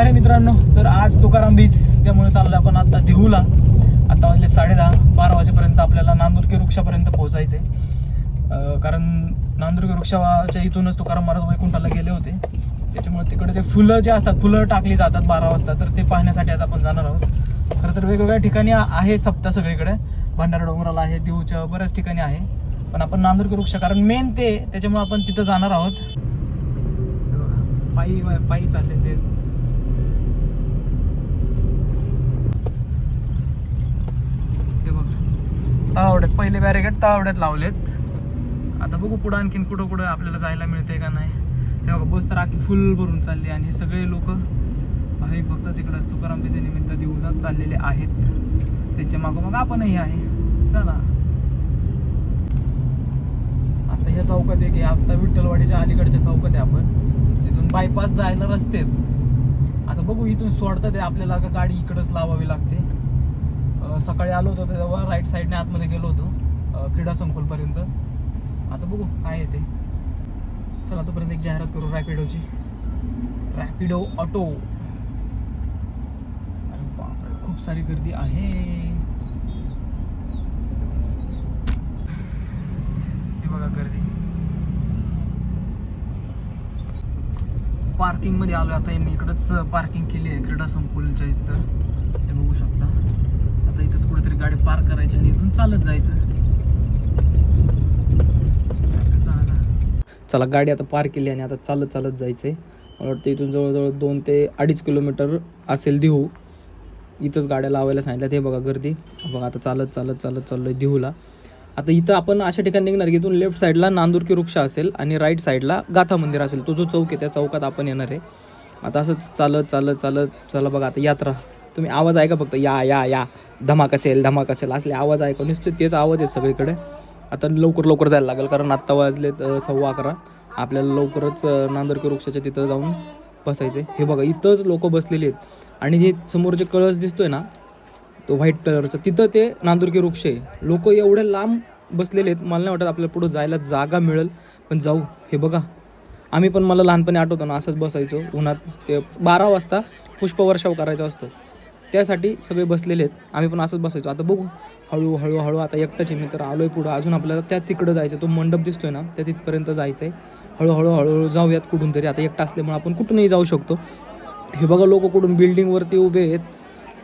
आहे मित्रांनो, तर आज तुकाराम बीच, त्यामुळे चाललं आपण आता देहूला. आता वाजले 10:30, 12 वाजेपर्यंत आपल्याला नांदुरकी वृक्षापर्यंत पोहोचायचं आहे. कारण नांदुरकी वृक्षाच्या इथूनच तुकाराम महाराज वैकुंठाला गेले होते. त्याच्यामुळे तिकडे जे फुलं जे असतात, फुलं टाकली जातात 12 वाजता, तर ते पाहण्यासाठी आज आपण जाणार आहोत. खरं तर वेगवेगळ्या ठिकाणी आहे सप्ताह, सगळीकडे भंडारा डोंगराला आहे, देहूच्या बऱ्याच ठिकाणी आहे. पण आपण नांदुरकी वृक्ष, कारण मेन ते, त्याच्यामुळे आपण तिथं जाणार आहोत. पायी पायी चाललेले हे बघा, तळावड्यात पहिले बॅरिकेड तळावड्यात लावलेत. आता बघू पुढं आणखीन कुठं कुठं आपल्याला जायला मिळते का नाही. हे बघा, बस तर आखी फुल भरून चालली आणि सगळे लोक भाविक भक्त तिकडंच तुकाराम बीचे निमित्त देऊला चाललेले आहेत. त्यांच्या मागोमाग आपणही आहे. चला आता ह्या चौकात एक, आता विठ्ठलवाडीच्या अलीकडच्या चौकात आहे. आपण तिथून बायपास जायला रस्ते. आता बघू इथून सोडतात आहे आपल्याला का गाडी इकडंच लावावी लागते. सकाळी आलो होतो तेव्हा राईट साईडने आतमध्ये गेलो होतो क्रीडा संकुलपर्यंत. आता बघू काय येते. चला तोपर्यंत एक जाहिरात करू रॅपिडोची. रॅपिडो ऑटो. अरे बापरे, खूप सारी गर्दी आहे. हे बघा गर्दी. पार्किंग मध्ये आलो आता. यांनी इकडंच पार्किंग केली आहे क्रीडा संकुलच्या इथं. हे बघू शकता. आता इथंच कुठेतरी गाडी पार्क करायची आणि इथून चालत जायचं. चला गाडी आता पार्क केली आणि आता चालत चालत जायचं आहे. मला वाटतं इथून जवळजवळ 2 ते 2.5 किलोमीटर असेल देहू. इथंच गाड्या लावायला सांगितलं. हे बघा गर्दी. बघा आता चालत चालत चालत चाललोय देहूला. आता इथं आपण अशा ठिकाणी निघणार की इथून लेफ्ट साईडला नांदुरकी वृक्ष असेल आणि राईट साईडला गाथा मंदिर असेल. तो जो चौक आहे त्या चौकात आपण येणार आहे. आता असंच चालत चालत चालत चला बघा आता यात्रा. तुम्ही आवाज ऐका फक्त, या या या, धमाक असेल धमाक असेल असले आवाज ऐका. नुसते तेच आवाज आहे सगळीकडे. आता लवकर लवकर जायला लागेल कारण आत्ता वाजले 11:15. आपल्याला लवकरच नांदुरकी वृक्षाच्या तिथं जाऊन बसायचे. हे बघा इथंच लोक बसलेली आहेत आणि हे समोर जे कळस दिसतोय ना, तो व्हाईट कलरचा, तिथं ते नांदुरकी वृक्ष आहे. लोक एवढे लांब बसलेले आहेत. मला नाही वाटत आपल्याला पुढं जायला जागा मिळेल, पण जाऊ. हे बघा, आम्ही पण, मला लहानपणी आठवतं ना, असंच बसायचो उन्हात. ते 12 वाजता पुष्पवर्षाव करायचा असतो, त्यासाठी सगळे बसलेले आहेत. आम्ही पण असंच बसायचो. आता बघू हळूहळू हळू. आता एकटाच आहे मी तर आलोय पुढं. अजून आपल्याला त्या तिकडं जायचं. तो मंडप दिसतोय ना, त्या तिथपर्यंत जायचं आहे. हळूहळू हळूहळू जाऊयात कुठून तरी. आता एकटा असल्यामुळे आपण कुठूनही जाऊ शकतो. हे बघा लोक कुठून बिल्डिंगवरती उभे आहेत.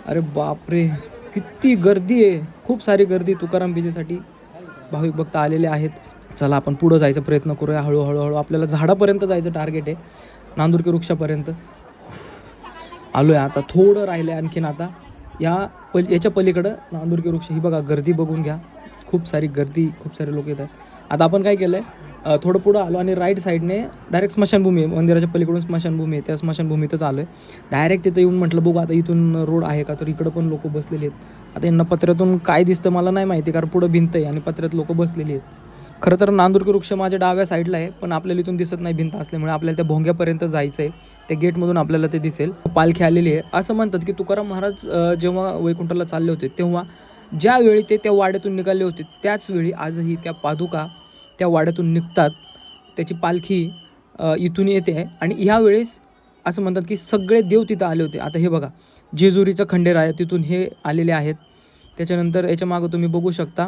अरे बापरे, किती गर्दी आहे. खूप सारी गर्दी तुकाराम बीजेसाठी भाविक भक्त आलेले आहेत. चला आपण पुढं जायचा प्रयत्न करूया हळूहळू हळू. आपल्याला झाडापर्यंत जायचं टार्गेट आहे, नांदुरकी वृक्षापर्यंत. आलो आहे आता, थोडं राहिलं आहे आणखीन. आता याच्या पलीकडं नांदुरकी वृक्ष. ही बघा गर्दी बघून घ्या. खूप सारी गर्दी, खूप सारे लोक येतात. आता आपण काय केलं आहे, थोडं पुढं आलो आणि राईट साईडने डायरेक्ट स्मशानभूमी आहे. मंदिराच्या पलीकडून स्मशानभूमी आहे. त्या स्मशानभूमीतच आलो आहे डायरेक्ट. तिथं येऊन म्हटलं बघू आता इथून रोड आहे का, तर इकडं पण लोक बसलेले आहेत. आता यांना पत्र्यातून काय दिसतं मला नाही माहिती, कारण पुढं भिंत आहे आणि पत्र्यात लोक बसलेली आहेत. खरं तर नांदुरकी वृक्ष माझ्या डाव्या साईडला आहे, पण आपल्याला इथून दिसत नाही भिंत असल्यामुळे. आपल्याला त्या भोंग्यापर्यंत जायचं आहे. त्या गेटमधून आपल्याला ते दिसेल. पालखी आलेली आहे. असं म्हणतात की तुकाराम महाराज जेव्हा वैकुंठाला चालले होते तेव्हा ज्यावेळी ते त्या वाड्यातून निघाले होते त्याच वेळी आजही त्या पादुका त्या वाड्यातून निघतात. त्याची पालखी इथून येते आणि ह्यावेळेस असं म्हणतात की सगळे देव तिथं आले होते. आता हे बघा, जेजुरीचं खंडेराय तिथून हे आलेले आहेत. त्याच्यानंतर याच्या मागं तुम्ही बघू शकता,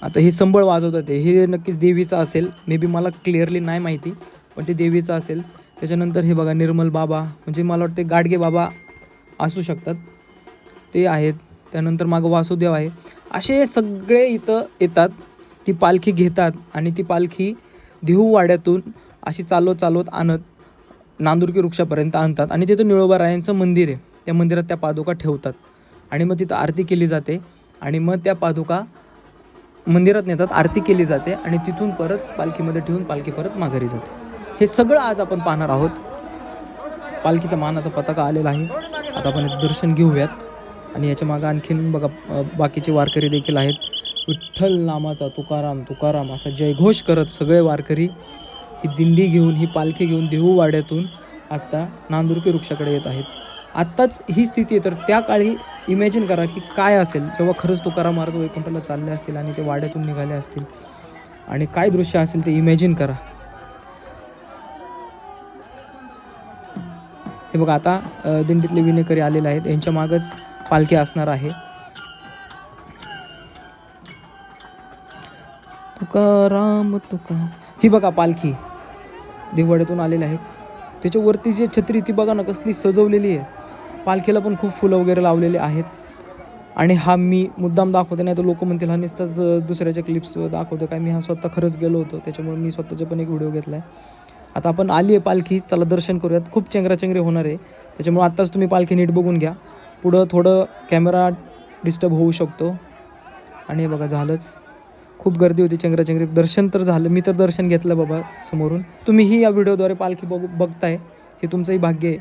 आता हे संबळ वाजवतात हे नक्कीच देवीचं असेल. मे बी मला क्लिअरली नाही माहिती, पण ते देवीचं असेल. त्याच्यानंतर हे बघा निर्मल बाबा, म्हणजे मला वाटते गाडगे बाबा असू शकतात, ते आहेत. त्यानंतर मागं वासुदेव आहे. असे सगळे इथं येतात, ती पालखी घेतात आणि ती पालखी देहू वाड्यातून अशी चालवत चालवत आणत नांदुरकी वृक्षापर्यंत आणतात. आणि तिथं निळोबारायांचं मंदिर आहे. त्या मंदिरात त्या पादुका ठेवतात आणि मग तिथं आरती केली जाते. आणि मग त्या पादुका मंदिरात नेतात, आरती केली जाते आणि तिथून परत पालखीमध्ये ठेवून पालखी परत माघारी जाते. हे सगळं आज आपण पाहणार आहोत. पालखीचा मानाचा पताका आलेला आहे. आता आपण याचं दर्शन घेऊयात. आणि याच्या मागं आणखीन बघा बाकीचे वारकरी देखील आहेत. विठ्ठल नामाचा तुकाराम तुकाराम असा जयघोष करत सगळे वारकरी ही दिंडी घेऊन, ही पालखी घेऊन देहू वाड्यातून आत्ता नांदुरकी वृक्षाकडे येत आहेत. आत्ताच ही स्थिती आहे, तर त्या काळी इमॅजिन करा की काय असेल जेव्हा खरंच तुकाराम महाराज वैकुंठाला चालले असतील आणि ते वाड्यातून निघाले असतील आणि काय दृश्य असेल ते इमॅजिन करा. हे बघा आता दिंडीतले विणेकरी आलेले आहेत, यांच्या मागच पालखी असणार आहे. तुकाराम तुका, ही बघा पालखी देववाड्यातून आलेली आहे. त्याच्यावरती जी छत्री ती बघा ना कसली सजवलेली आहे. पालखीला पण खूप फुलं वगैरे लावलेले आहेत. आणि हा मी मुद्दाम दाखवते, नाही तर लोक म्हणतील हा नुसताच दुसऱ्याच्या क्लिप्स दाखवतो काय. मी हा स्वतः खरंच गेलो होतो, त्याच्यामुळे मी स्वतःचा पण एक व्हिडिओ घेतला आहे. आता आपण आली आहे पालखी, चला दर्शन करूयात. खूप चेंगराचेंगरी होणार आहे, त्याच्यामुळे आत्ताच तुम्ही पालखी नीट बघून घ्या. पुढं थोडं कॅमेरा डिस्टर्ब होऊ शकतो. आणि बघा झालंच, खूप गर्दी होती, चेंगराचेंगरी. दर्शन तर झालं, मी तर दर्शन घेतलं बाबा समोरून. तुम्हीही या व्हिडिओद्वारे पालखी बघताय, हे तुमचंही भाग्य आहे.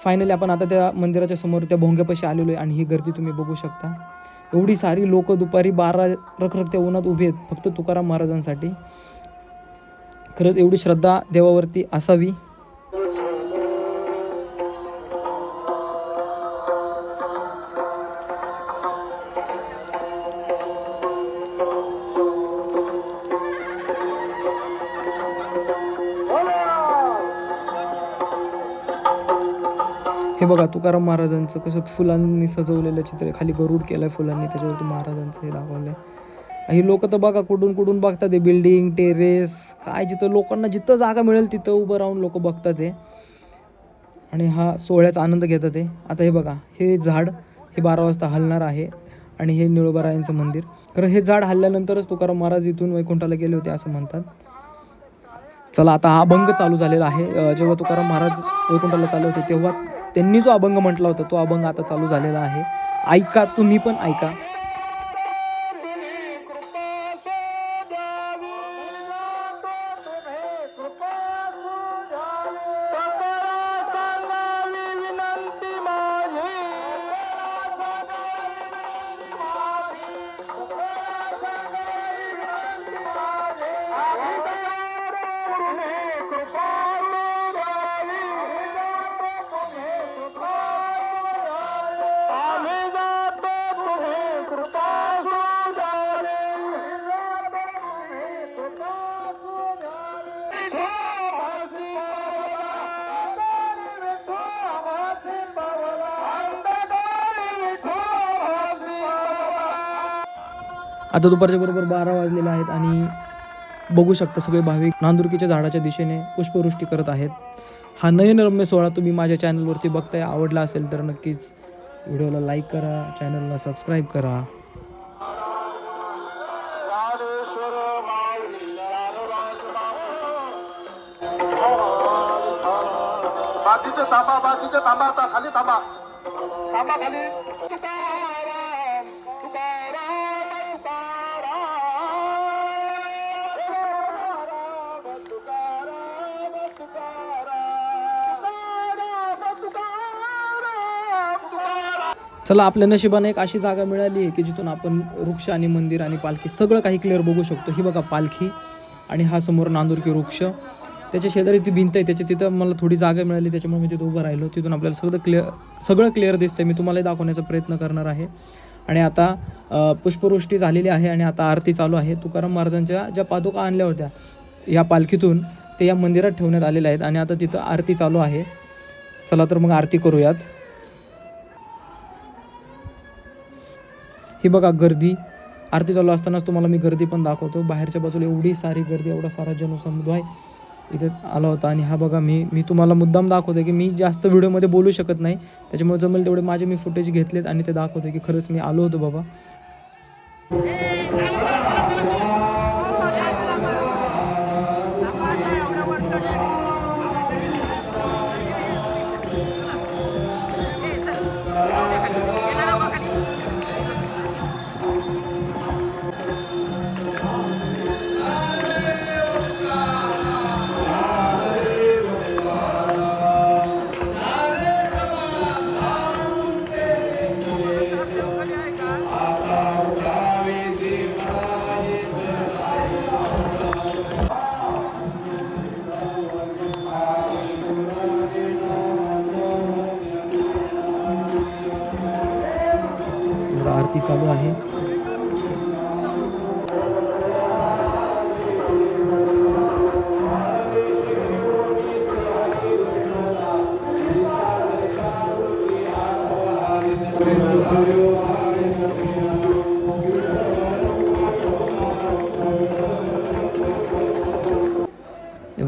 फायनली आपण आता त्या मंदिराच्या समोर त्या भोंग्यापाशी आलेलो आहे आणि ही गर्दी तुम्ही बघू शकता. एवढी सारी लोक दुपारी 12 रखरखत्या उन्हात उभी आहेत फक्त तुकाराम महाराजांसाठी. खरंच एवढी श्रद्धा देवावरती असावी. हे बघा तुकाराम महाराजांचं कसं फुलांनी सजवलेलं चित्र आहे. खाली गरुड केलं आहे फुलांनी, त्याच्यावरती महाराजांचं हे दाखवलं आहे. ही लोक तर बघा कुठून कुठून बघतात हे बिल्डिंग टेरेस काय, जिथं लोकांना जिथं जागा मिळेल तिथं उभं राहून लोक बघतात हे आणि हा सोहळ्याचा आनंद घेतात हे. आता हे बघा हे झाड हे 12 वाजता हलणार आहे आणि हे निळोबारायांचं मंदिर. कारण हे झाड हलल्यानंतरच तुकाराम महाराज इथून वैकुंठाला गेले होते असं म्हणतात. चला आता हा अभंग चालू झालेला आहे. जेव्हा तुकाराम महाराज वैकुंठाला चालले होते तेव्हा त्यांनी जो अभंग म्हटला होता तो अभंग आता चालू झालेला आहे. ऐका, तुम्ही पण ऐका. आता दुपारच्या बरोबर 12 वाजलेले आहेत आणि बघू शकता सगळे भाविक नांदुरकीच्या झाडाच्या दिशेने पुष्पवृष्टी करत आहेत. हा नयनरम्य सोहळा तुम्ही माझ्या चॅनलवरती बघताय. आवडला असेल तर नक्कीच व्हिडिओला लाईक करा, चॅनलला सबस्क्राईब करा. बाकीचे थांबा आता खाली थांबा खाली. चला आपल्या नशिबाने एक अशी जागा मिळाली आहे की जिथून आपण वृक्ष आणि मंदिर आणि पालखी सगळं काही क्लिअर बघू शकतो. ही बघा पालखी आणि हा समोर नांदुरकी वृक्ष, त्याच्या शेजारी ती भिंत आहे, त्याच्या तिथं मला थोडी जागा मिळाली त्याच्यामुळे मी तिथं उभं राहिलो. तिथून आपल्याला सगळं क्लिअर दिसतंय. मी तुम्हालाही दाखवण्याचा प्रयत्न करणार आहे. आणि आता पुष्पवृष्टी झालेली आहे आणि आता आरती चालू आहे. तुकाराम महाराजांच्या ज्या पादुका आणल्या होत्या या पालखीतून ते या मंदिरात ठेवण्यात आलेल्या आहेत आणि आता तिथं आरती चालू आहे. चला तर मग आरती करूयात. ही बघा गर्दी, आरती चालू असतानाच तुम्हाला मी गर्दी पण दाखवतो. बाहेरच्या बाजूला एवढी सारी गर्दी, एवढा सारा जनसमुदाय इथे आला होता. आणि हा बघा मी तुम्हाला मुद्दाम दाखवतो की मी जास्त व्हिडिओमध्ये बोलू शकत नाही, त्याच्यामुळे जमेल तेवढे माझे मी फुटेज घेतलेत आणि ते दाखवतो की खरंच मी आलो होतो बाबा. आरती चालू आहे.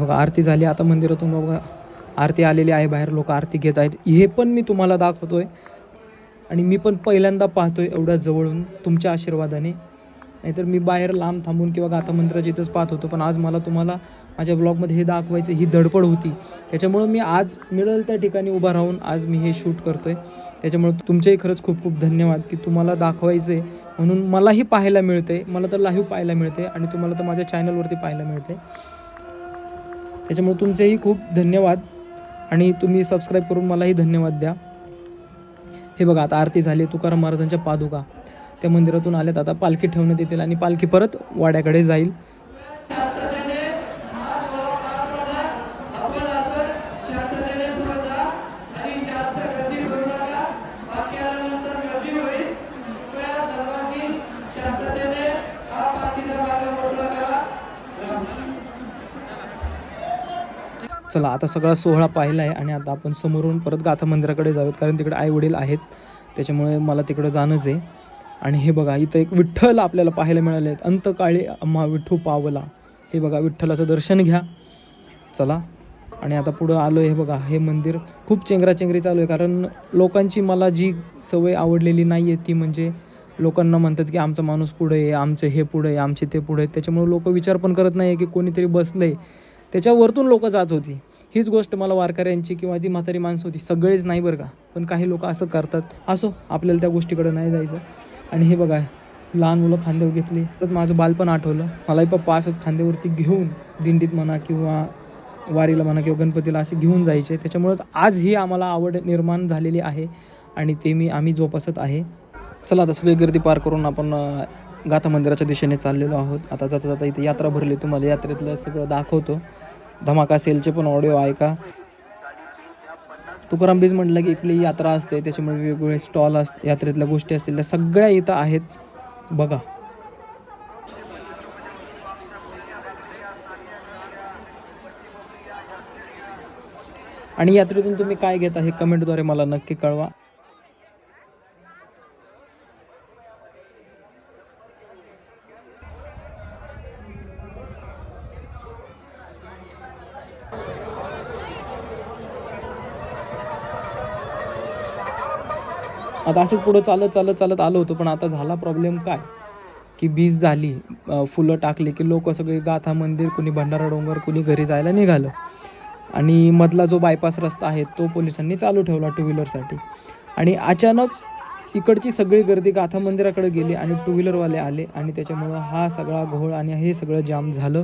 बघा आरती झाली. आता मंदिरातून बघा आरती आलेली आहे, बाहेर लोक आरती घेत आहेत. हे पण मी तुम्हाला दाखवतोय आणि मी पण पहिल्यांदा पाहतोय एवढ्या जवळून तुमच्या आशीर्वादाने. नाहीतर मी बाहेर लांब थांबून किंवा गाथा मंदिराच्या इथंच पाहत होतो, पण आज मला तुम्हाला माझ्या ब्लॉगमध्ये हे दाखवायचं ही धडपड होती. त्याच्यामुळं मी आज मिळेल त्या ठिकाणी उभा राहून आज मी हे शूट करतोय. त्याच्यामुळं तुमचेही खरंच खूप खूप धन्यवाद की तुम्हाला दाखवायचं आहे म्हणून मलाही पाहायला मिळते. मला तर लाईव्ह पाहायला मिळते आणि तुम्हाला तर माझ्या चॅनलवरती पाहायला मिळते. त्याच्यामुळे तुमचेही खूप धन्यवाद आणि तुम्ही सबस्क्राईब करून मलाही धन्यवाद द्या. हे बघा आता आरती झाली. तुकाराम महाराजांच्या पादुका त्या मंदिरातून आल्यात. आता पालखी ठेवण्यात येतील आणि पालखी परत वाड्याकडे जाईल. चला आता सगळा सोहळा पाहिला आहे आणि आता आपण समोरून परत गाथा मंदिराकडे जाऊयात, कारण तिकडे आई वडील आहेत. त्याच्यामुळे मला तिकडं जाणंच आहे. आणि हे बघा इथं एक विठ्ठल आपल्याला पाहायला मिळाले आहेत. अंतकाळी आम्हा विठू पावला. हे बघा विठ्ठलाचं दर्शन घ्या. चला आणि आता पुढं आलो आहे. हे बघा हे मंदिर खूप चेंगराचेंगरी चालू आहे, कारण लोकांची मला जी सवय आवडलेली नाही आहे ती म्हणजे लोकांना म्हणतात की आमचा माणूस पुढे आहे, आमचं हे पुढे आहे, आमचे ते पुढे आहे. त्याच्यामुळे लोक विचार पण करत नाही की कोणीतरी बसलं आहे त्याच्यावरतून लोक जात होती. हीच गोष्ट मला वारकऱ्यांची किंवा ती म्हातारी माणसं होती, सगळेच नाही बरं का, पण काही लोक असं करतात. असो आपल्याला त्या गोष्टीकडे नाही जायचं. आणि हे बघा लहान मुलं खांद्यावर घेतली. तर माझं बालपण आठवलं. मलाही पप्पा असंच खांद्यावरती घेऊन दिंडीत म्हणा किंवा वारीला म्हणा किंवा गणपतीला असे घेऊन जायचे. त्याच्यामुळंच आज ही आम्हाला आवड निर्माण झालेली आहे आणि ते आम्ही जोपासत आहे. चला आता सगळी गर्दी पार करून आपण गाथा मंदिराच्या दिशेने चाललेलो आहोत. आता जाता जाता इथे यात्रा भरली. तुम्हाला यात्रेतलं सगळं दाखवतो. धमाका सेलचे पण ऑडिओ ऐका. तुकाराम बीज म्हटलं की इकडली यात्रा असते, त्याच्यामुळे वेगवेगळे स्टॉल यात्रेतल्या गोष्टी असतील त्या सगळ्या इथं आहेत बघा. आणि यात्रेतून तुम्ही काय घेता हे कमेंटद्वारे मला नक्की कळवा. आता असंच पुढं चालत आलो होतो, पण आता झाला प्रॉब्लेम काय की बीज झाली, फुलं टाकली की लोक सगळे गाथा मंदिर, कुणी भंडारा डोंगर, कुणी घरी जायला निघालं. आणि मधला जो बायपास रस्ता आहे तो पोलिसांनी चालू ठेवला टू व्हीलरसाठी. आणि अचानक इकडची सगळी गर्दी गाथा मंदिराकडे गेली आणि टू व्हीलरवाले आले आणि त्याच्यामुळं हा सगळा घोळ आणि हे सगळं जाम झालं.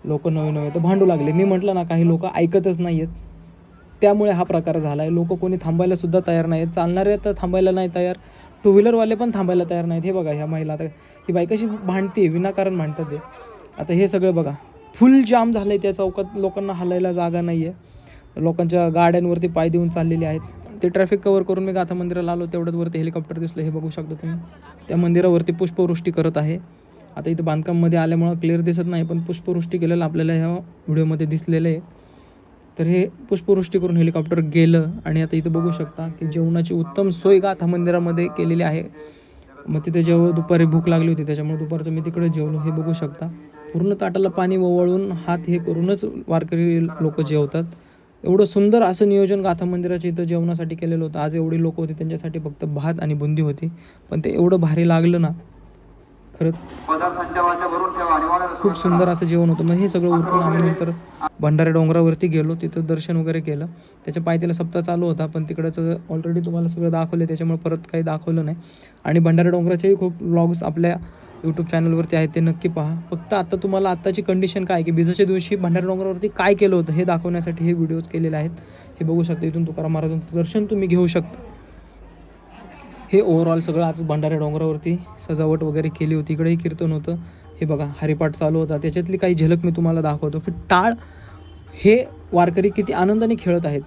लोक नवे तर भांडू लागले. मी म्हटलं ना काही लोक ऐकतच नाही आहेत, त्यामुळे हा प्रकार झाला आहे. लोक कोणी थांबायला सुद्धा तयार नाही आहेत. चालणारे तर थांबायला नाही तयार, टू व्हीलरवाले पण थांबायला तयार नाहीत. हे बघा ह्या महिला, आता ही बाई कशी भांडते, विनाकारण भांडतात ते. आता हे सगळं बघा फुल जाम झालं आहे त्या चौकात. लोकांना हलायला जागा नाही आहे. लोकांच्या गाड्यांवरती पाय देऊन चाललेले आहेत. ते ट्रॅफिक कवर करून मी गाथा मंदिराला आलो, तेवढ्यात वरती हेलिकॉप्टर दिसलं. हे बघू शकता तुम्ही, त्या मंदिरावरती पुष्पवृष्टी करत आहे. आता इथं बांधकाममध्ये आल्यामुळं क्लिअर दिसत नाही, पण पुष्पवृष्टी केलेलं आपल्याला ह्या व्हिडिओमध्ये दिसलेलं आहे. तर हे पुष्पवृष्टी करून हेलिकॉप्टर गेलं. आणि आता इथं बघू शकता की जेवणाची उत्तम सोय गाथा मंदिरामध्ये केलेली आहे. मग तिथे जेव्हा दुपारी भूक लागली होती त्याच्यामुळे दुपारचं मी तिकडे जेवलो. हे बघू शकता पूर्ण ताटाला पाणी ओवाळून हात हे करूनच वारकरी लोक जेवतात. एवढं सुंदर असं नियोजन गाथा मंदिराच्या इथं जेवणासाठी केलेलं होतं. आज एवढी लोक होती, त्यांच्यासाठी फक्त भात आणि बुंदी होती, पण ते एवढं भारी लागलं ना खरंच. खूप सुंदर असं जेवण होतं. मग हे सगळं उरकून आम्ही नंतर भंडारा डोंगरावरती गेलो, तिथं दर्शन वगैरे केलं. त्याच्या पायथ्याला सप्ताह चालू होता, पण तिकडचं ऑलरेडी तुम्हाला सगळं दाखवलं, त्याच्यामुळे परत काही दाखवलं नाही. आणि भंडारा डोंगराचेही खूप व्लॉग्स आपल्या यूट्यूब चॅनलवरती आहेत, ते नक्की पहा. फक्त आता तुम्हाला आत्ताची कंडिशन काय की बीजाच्या दिवशी भंडारा डोंगरावरती काय केलं होतं हे दाखवण्यासाठी हे व्हिडिओज केलेले आहेत. हे बघू शकता, इथून तुकाराम महाराजांचं दर्शन तुम्ही घेऊ शकता. हे ओव्हरऑल सगळं आज भंडारा डोंगरावरती सजावट वगैरे केली होती. इकडेही कीर्तन होतं. हे बघा हरिपाठ चालू होता. त्याच्यातली काही झलक मी तुम्हाला दाखवतो की टाळ हे वारकरी किती आनंदाने खेळत आहेत.